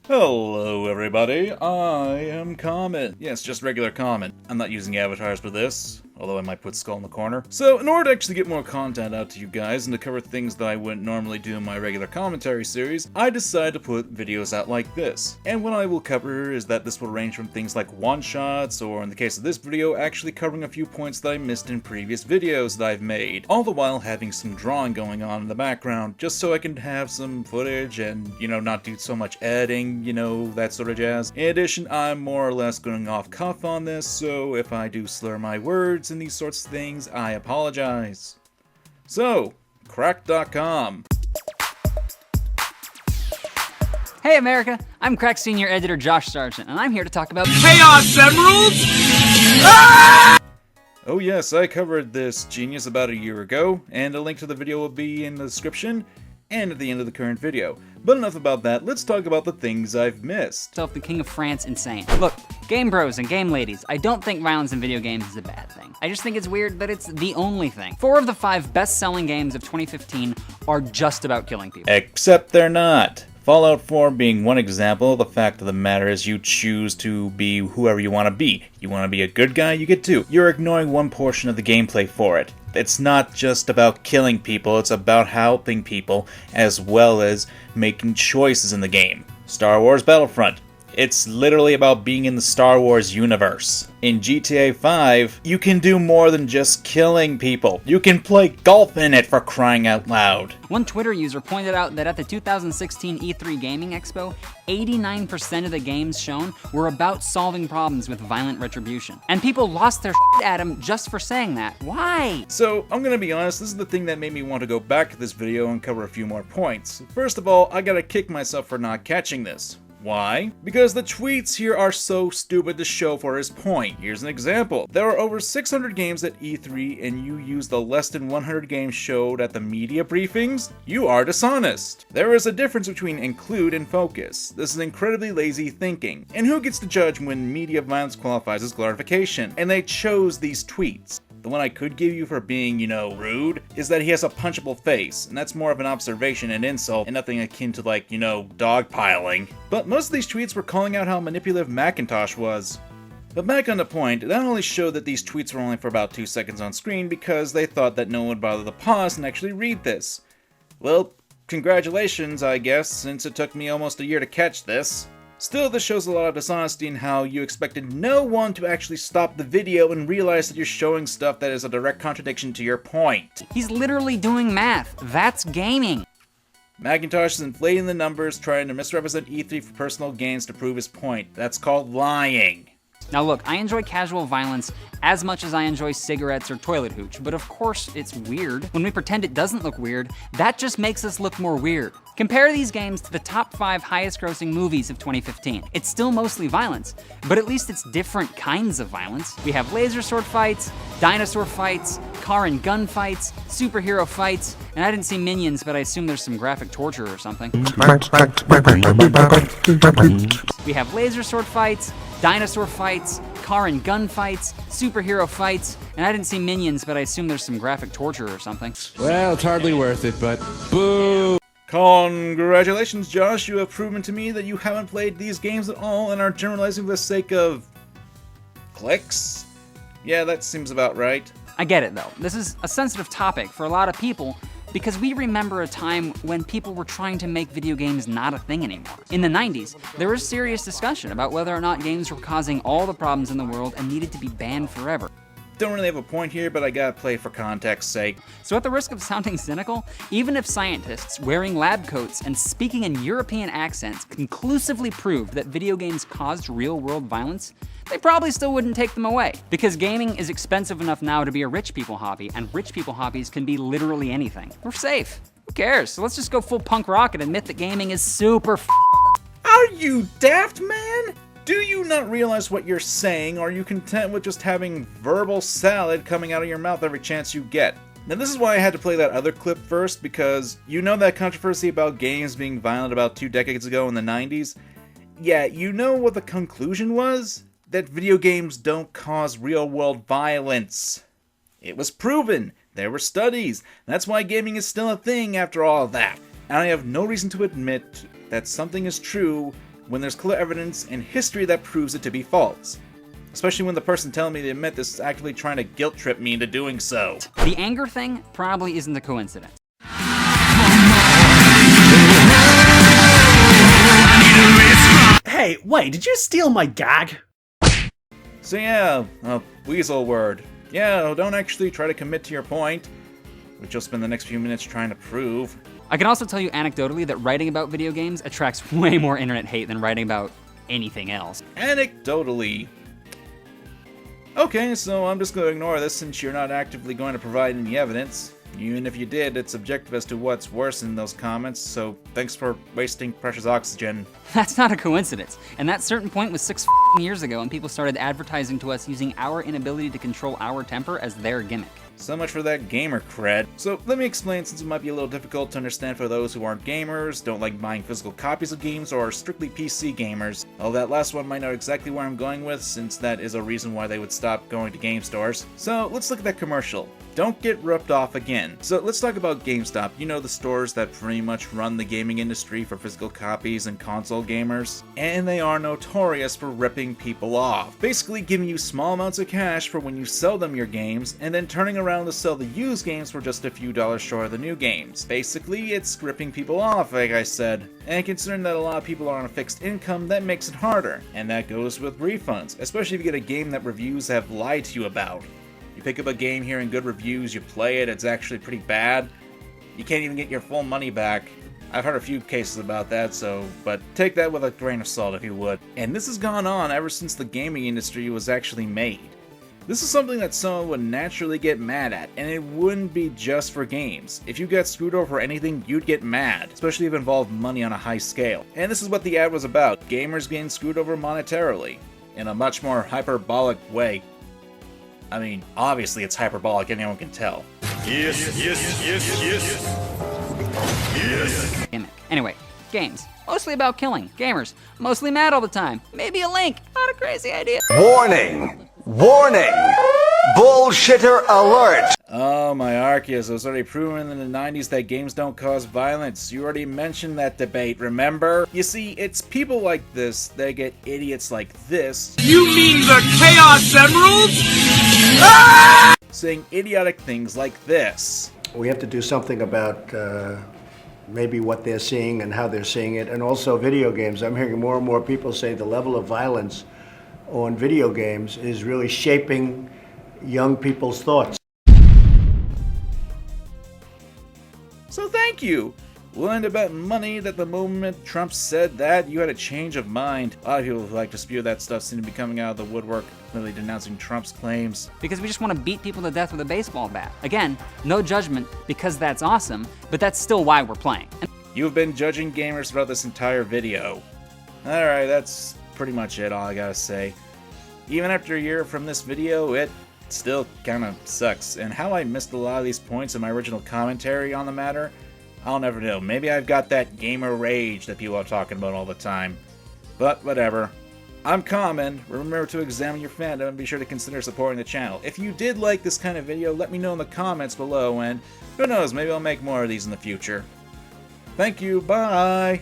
Hello everybody, I am Kamen. Yes, just regular Kamen. I'm not using avatars for this, although I might put Skull in the corner. So, in order to actually get more content out to you guys and to cover things that I wouldn't normally do in my regular commentary series, I decided to put videos out like this. And what I will cover is that this will range from things like one-shots, or in the case of this video, actually covering a few points that I missed in previous videos that I've made, all the while having some drawing going on in the background, just so I can have some footage and, not do so much editing, that sort of jazz. In addition, I'm more or less going off cuff on this, so if I do slur my words and these sorts of things, I apologize. So, crack.com. Hey America, I'm Crack Senior Editor Josh Sargent, and I'm here to talk about Chaos Emeralds! Oh yes, I covered this genius about a year ago, and a link to the video will be in the description and at the end of the current video. But enough about that, let's talk about the things I've missed. the King of France insane. Look, game bros and game ladies, I don't think violence in video games is a bad thing. I just think it's weird that it's the only thing. 4 of the 5 best-selling games of 2015 are just about killing people. Except they're not. Fallout 4 being one example. The fact of the matter is you choose to be whoever you want to be. You want to be a good guy, you get to. You're ignoring one portion of the gameplay for it. It's not just about killing people, it's about helping people, as well as making choices in the game. Star Wars Battlefront. It's literally about being in the Star Wars universe. In GTA 5, you can do more than just killing people. You can play golf in it, for crying out loud. One Twitter user pointed out that at the 2016 E3 Gaming Expo, 89% of the games shown were about solving problems with violent retribution. And people lost their shit at him just for saying that. Why? So, I'm gonna be honest, this is the thing that made me want to go back to this video and cover a few more points. First of all, I gotta kick myself for not catching this. Why? Because the tweets here are so stupid to show for his point. Here's an example. There are over 600 games at E3 and you use the less than 100 games showed at the media briefings? You are dishonest. There is a difference between include and focus. This is incredibly lazy thinking. And who gets to judge when media violence qualifies as glorification? And they chose these tweets. The one I could give you for being, rude, is that he has a punchable face, and that's more of an observation and insult, and nothing akin to dogpiling. But most of these tweets were calling out how manipulative Macintosh was. But back on the point, that only showed that these tweets were only for about 2 seconds on screen because they thought that no one would bother to pause and actually read this. Well, congratulations, I guess, since it took me almost a year to catch this. Still, this shows a lot of dishonesty in how you expected no one to actually stop the video and realize that you're showing stuff that is a direct contradiction to your point. He's literally doing math. That's gaming. Macintosh is inflating the numbers, trying to misrepresent E3 for personal gains to prove his point. That's called lying. Now look, I enjoy casual violence as much as I enjoy cigarettes or toilet hooch, but of course it's weird. When we pretend it doesn't look weird, that just makes us look more weird. Compare these games to the top 5 highest grossing movies of 2015. It's still mostly violence, but at least it's different kinds of violence. We have laser sword fights, dinosaur fights, car and gun fights, superhero fights, and I didn't see Minions, but I assume there's some graphic torture or something. We have laser sword fights, dinosaur fights, car and gun fights, superhero fights, and I didn't see Minions, but I assume there's some graphic torture or something. Well, it's hardly worth it, but boo! Congratulations, Josh, you have proven to me that you haven't played these games at all and are generalizing for the sake of clicks? Yeah, that seems about right. I get it though. This is a sensitive topic for a lot of people because we remember a time when people were trying to make video games not a thing anymore. In the 90s, there was serious discussion about whether or not games were causing all the problems in the world and needed to be banned forever. Don't really have a point here, but I gotta play for context's sake. So at the risk of sounding cynical, even if scientists wearing lab coats and speaking in European accents conclusively proved that video games caused real-world violence, they probably still wouldn't take them away. Because gaming is expensive enough now to be a rich people hobby, and rich people hobbies can be literally anything. We're safe. Who cares? So let's just go full punk rock and admit that gaming is super Are you daft, man? Do you not realize what you're saying, or are you content with just having verbal salad coming out of your mouth every chance you get? Now this is why I had to play that other clip first, because you know that controversy about games being violent about 2 decades ago in the 90s? Yeah, you know what the conclusion was? That video games don't cause real-world violence. It was proven. There were studies. That's why gaming is still a thing after all of that. And I have no reason to admit that something is true when there's clear evidence in history that proves it to be false. Especially when the person telling me they admit this is actively trying to guilt trip me into doing so. The anger thing probably isn't a coincidence. Hey, wait, did you steal my gag? So yeah, weasel word. Yeah, don't actually try to commit to your point, which you'll spend the next few minutes trying to prove. I can also tell you anecdotally that writing about video games attracts way more internet hate than writing about anything else. Anecdotally. Okay, so I'm just going to ignore this since you're not actively going to provide any evidence. Even if you did, it's subjective as to what's worse in those comments, so thanks for wasting precious oxygen. That's not a coincidence, and that certain point was 6 years ago when people started advertising to us using our inability to control our temper as their gimmick. So much for that gamer cred. So let me explain, since it might be a little difficult to understand for those who aren't gamers, don't like buying physical copies of games, or are strictly PC gamers. Although that last one might know exactly where I'm going with, since that is a reason why they would stop going to game stores. So let's look at that commercial. Don't get ripped off again. So let's talk about GameStop. You know, the stores that pretty much run the gaming industry for physical copies and console gamers. And they are notorious for ripping people off. Basically giving you small amounts of cash for when you sell them your games, and then turning around to sell the used games for just a few dollars short of the new games. Basically, it's ripping people off, like I said. And considering that a lot of people are on a fixed income, that makes it harder. And that goes with refunds, especially if you get a game that reviews have lied to you about. You pick up a game hearing good reviews, you play it, it's actually pretty bad. You can't even get your full money back. I've heard a few cases about that, but take that with a grain of salt if you would. And this has gone on ever since the gaming industry was actually made. This is something that someone would naturally get mad at, and it wouldn't be just for games. If you got screwed over for anything, you'd get mad, especially if it involved money on a high scale. And this is what the ad was about, gamers getting screwed over monetarily, in a much more hyperbolic way. I mean, obviously it's hyperbolic, anyone can tell. Yes. Gimmick. Anyway, games. Mostly about killing. Gamers. Mostly mad all the time. Maybe a link. Not a crazy idea. Warning! Warning! Bullshitter alert! Oh, my Arceus, it was already proven in the 90s that games don't cause violence. You already mentioned that debate, remember? You see, it's people like this that get idiots like this. You mean the Chaos Emeralds? Saying idiotic things like this. We have to do something about maybe what they're seeing and how they're seeing it, and also video games. I'm hearing more and more people say the level of violence on video games is really shaping young people's thoughts. So thank you! Willing to bet money that the moment Trump said that, you had a change of mind. A lot of people who like to spew that stuff seem to be coming out of the woodwork, really denouncing Trump's claims. Because we just want to beat people to death with a baseball bat. Again, no judgment, because that's awesome, but that's still why we're playing. You've been judging gamers throughout this entire video. Alright, that's pretty much it, all I gotta say. Even after a year from this video, it still kinda sucks. And how I missed a lot of these points in my original commentary on the matter, I'll never know. Maybe I've got that gamer rage that people are talking about all the time. But whatever. I'm Kamen. Remember to examine your fandom and be sure to consider supporting the channel. If you did like this kind of video, let me know in the comments below, and who knows, maybe I'll make more of these in the future. Thank you, bye!